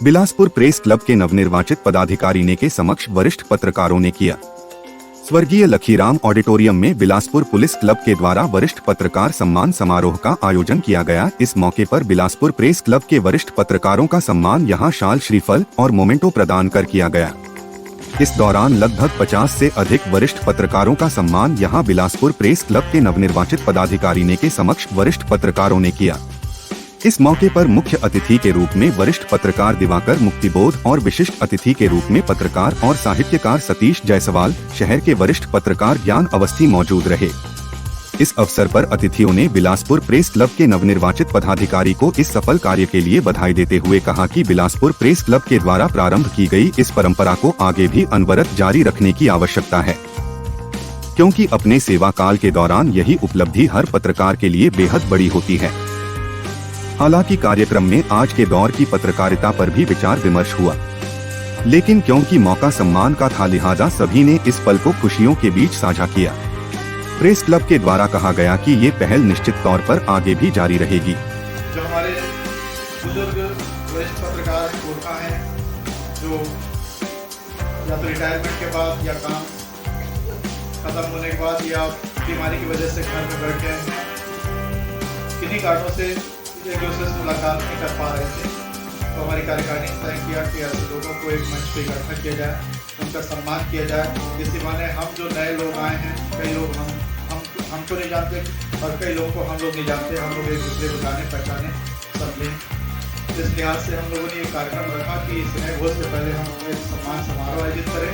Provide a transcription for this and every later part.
Bilaspur press club के नवनिर्वाचित पदाधिकारी ने के समक्ष वरिष्ठ पत्रकारों ने किया। स्वर्गीय लखीराम ऑडिटोरियम में बिलासपुर पुलिस क्लब के द्वारा वरिष्ठ पत्रकार सम्मान समारोह का आयोजन किया गया। इस मौके पर बिलासपुर प्रेस क्लब के वरिष्ठ पत्रकारों का सम्मान यहां शाल, श्रीफल और मोमेंटो प्रदान कर किया गया। इस दौरान लगभग 50 से अधिक वरिष्ठ पत्रकारों का सम्मान यहां बिलासपुर प्रेस क्लब के नवनिर्वाचित पदाधिकारी ने के समक्ष वरिष्ठ पत्रकारों ने किया। इस मौके पर मुख्य अतिथि के रूप में वरिष्ठ पत्रकार दिवाकर मुक्तिबोध और विशिष्ट अतिथि के रूप में पत्रकार और साहित्यकार सतीश जायसवाल, शहर के वरिष्ठ पत्रकार ज्ञान अवस्थी मौजूद रहे। इस अवसर पर अतिथियों ने बिलासपुर प्रेस क्लब के नवनिर्वाचित पदाधिकारी को इस सफल कार्य के लिए बधाई देते हुए कहा कि बिलासपुर प्रेस क्लब के द्वारा प्रारंभ की गई इस परंपरा को आगे भी अनवरत जारी रखने की आवश्यकता है, क्योंकि अपने सेवा काल के दौरान यही उपलब्धि हर पत्रकार के लिए बेहद बड़ी होती है। हालांकि कार्यक्रम में आज के दौर की पत्रकारिता पर भी विचार विमर्श हुआ, लेकिन क्योंकि मौका सम्मान का था लिहाजा सभी ने इस पल को खुशियों के बीच साझा किया। प्रेस क्लब के द्वारा कहा गया कि ये पहल निश्चित तौर पर आगे भी जारी रहेगी। जो हमारे बुजुर्ग वरिष्ठ पत्रकार गोरखा हैं, जो या तो रिटायरमेंट के बाद या काम खत्म होने के बाद या बीमारी की वजह से घर में बैठ गए, किन्हीं कारणों से एक दूसरे से मुलाकात नहीं कर पा रहे थे, तो हमारी कार्यकारिणी ने तय किया कि ऐसे लोगों को एक मंच पर इकट्ठा किया जाए, उनका सम्मान किया जाए। इसी बहाने हम जो नए लोग आए हैं, कई लोग हमको नहीं जानते और कई लोगों को हम लोग नहीं जानते, हम लोग एक दूसरे को जाने पहचाने समझें। इस लिहाज से हम लोगों ने ये कार्यक्रम रखा कि स्नेह भोज से पहले हम एक सम्मान समारोह आयोजित करें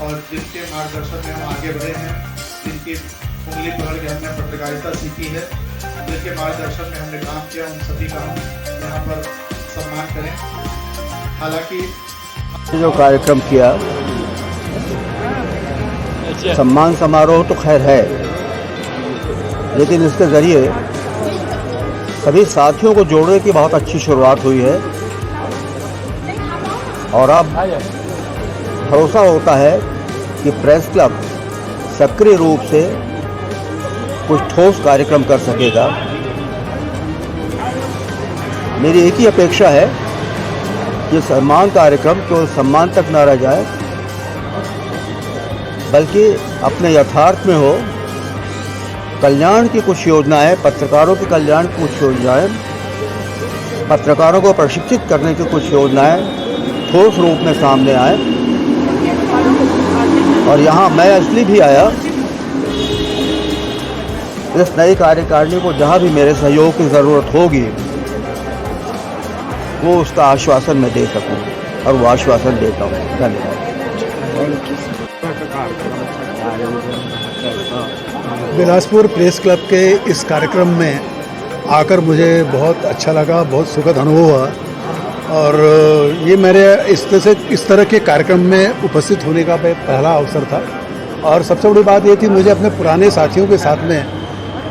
और जिनके मार्गदर्शन में हम आगे बढ़े हैं, जिनकी उंगली पकड़ के हमने पत्रकारिता सीखी है, जिनके मार्गदर्शन में हमने काम किया, उन सभी का हम यहाँ पर सम्मान करें। हालांकि जो कार्यक्रम किया सम्मान समारोह तो खैर है, लेकिन इसके ज़रिए सभी साथियों को जोड़ने की बहुत अच्छी शुरुआत हुई है और अब भरोसा होता है कि प्रेस क्लब सक्रिय रूप से कुछ ठोस कार्यक्रम कर सकेगा। मेरी एक ही अपेक्षा है कि सम्मान कार्यक्रम केवल सम्मान तक न रह जाए, बल्कि अपने यथार्थ में हो। कल्याण की कुछ योजनाएं, पत्रकारों के कल्याण की कुछ योजनाएं, पत्रकारों को प्रशिक्षित करने की कुछ योजनाएं ठोस रूप में सामने आए। और यहाँ मैं इसलिए भी आया, इस नई कार्यकारिणी को जहाँ भी मेरे सहयोग की ज़रूरत होगी वो उसका आश्वासन मैं दे सकूं और वो आश्वासन देता हूँ। धन्यवाद। बिलासपुर प्रेस क्लब के इस कार्यक्रम में आकर मुझे बहुत अच्छा लगा, बहुत सुखद अनुभव हुआ और ये मेरे इस तरह के कार्यक्रम में उपस्थित होने का पहला अवसर था। और सबसे बड़ी बात ये थी, मुझे अपने पुराने साथियों के साथ में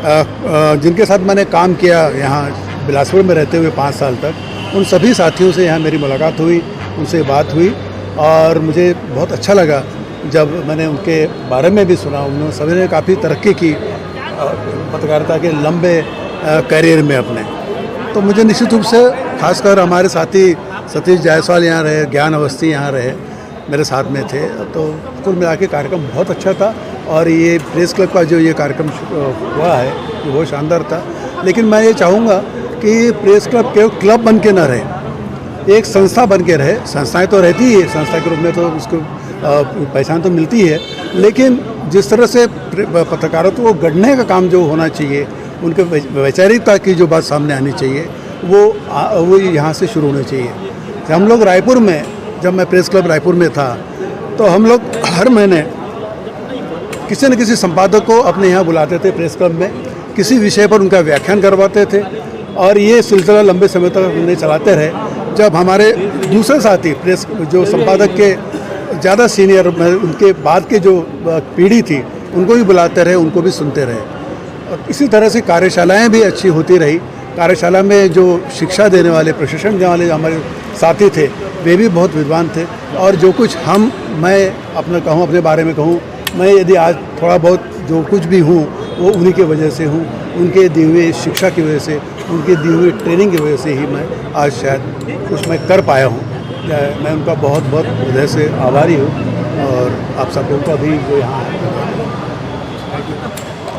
जिनके साथ मैंने काम किया यहाँ बिलासपुर में रहते हुए 5 साल तक, उन सभी साथियों से यहाँ मेरी मुलाकात हुई, उनसे बात हुई और मुझे बहुत अच्छा लगा जब मैंने उनके बारे में भी सुना। उन्होंने सभी ने काफ़ी तरक्की की पत्रकारिता के लंबे करियर में अपने। तो मुझे निश्चित रूप से खासकर हमारे साथी सतीश जायसवाल यहाँ रहे, ज्ञान अवस्थी यहाँ रहे, मेरे साथ में थे। तो कुल मिला के कार्यक्रम बहुत अच्छा था और ये प्रेस क्लब का जो ये कार्यक्रम हुआ है ये बहुत शानदार था। लेकिन मैं ये चाहूँगा कि प्रेस क्लब केवल क्लब बन के न रहे, एक संस्था बन के रहे। संस्थाएं तो रहती ही है, संस्था के रूप में तो उसको पहचान तो मिलती है, लेकिन जिस तरह से पत्रकारों को गढ़ने का काम जो होना चाहिए, उनके वैचारिकता की जो बात सामने आनी चाहिए, वो यहाँ से शुरू होनी चाहिए। हम लोग रायपुर में, जब मैं प्रेस क्लब रायपुर में था, तो हम लोग हर महीने किसी न किसी संपादक को अपने यहाँ बुलाते थे प्रेस क्लब में, किसी विषय पर उनका व्याख्यान करवाते थे और ये सिलसिला लंबे समय तक उन्हें चलाते रहे। जब हमारे दूसरे साथी प्रेस जो संपादक के ज़्यादा सीनियर, उनके बाद के जो पीढ़ी थी, उनको भी बुलाते रहे, उनको भी सुनते रहे और इसी तरह से कार्यशालाएं भी अच्छी होती रही। कार्यशाला में जो शिक्षा देने वाले, प्रशिक्षण देने वाले हमारे साथी थे, वे भी बहुत विद्वान थे। और जो कुछ मैं अपने बारे में कहूँ, मैं यदि आज थोड़ा बहुत जो कुछ भी हूँ वो उन्हीं की वजह से हूँ, उनके दी हुई शिक्षा की वजह से, उनकी दी हुई ट्रेनिंग की वजह से ही मैं आज शायद कुछ मैं कर पाया हूँ। मैं उनका बहुत बहुत हृदय से आभारी हूँ और आप सब लोगों का भी जो यहाँ है